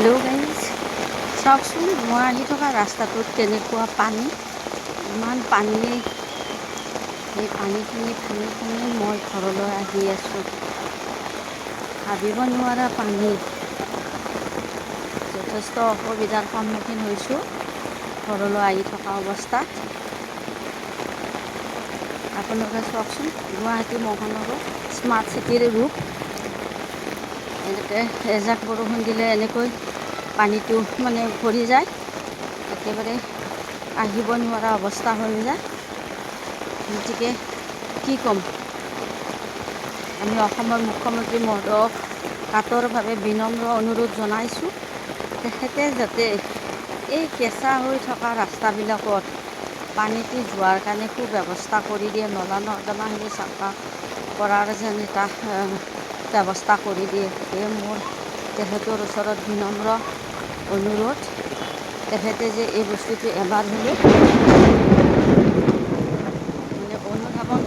Hello' guys, চাওকচোন মই আহি থকা ৰাস্তাটোত কেনেকুৱা পানী, ইমান পানী। সেই পানীখিনি ভাঙি ভাঙি মই ঘৰলৈ আহি আছোঁ। ভাবিব নোৱাৰা পানী। যথেষ্ট অসুবিধাৰ সন্মুখীন হৈছোঁ ঘৰলৈ আহি থকা অৱস্থাত। আপোনালোকে চাওকচোন, গুৱাহাটী মহানগৰ স্মাৰ্ট চিটিৰ ৰূপ। এনেকৈ এজাক বৰষুণ দিলে এনেকৈ পানীটো মানে ভৰি যায়, একেবাৰে আহিব নোৱাৰা অৱস্থা হৈ যায়। গতিকে কি ক'ম, আমি অসমৰ মুখ্যমন্ত্ৰী মহোদয়ক কাতৰভাৱে বিনম্ৰ অনুৰোধ জনাইছোঁ, তেখেতে যাতে এই কেঁচা হৈ থকা ৰাস্তাবিলাকত পানীটো যোৱাৰ কাৰণে সুব্যৱস্থা কৰি দিয়ে, নলা নৰ্দমাখিনি চাফা কৰাৰ যেন এটা ব্যৱস্থা কৰি দিয়ে। সেয়ে মোৰ তেখেতৰ ওচৰত বিনম্ৰ অনুৰোধ, তেখেতে যে এই বস্তুটো এবাৰ হ'লেও মানে অনুধাৱন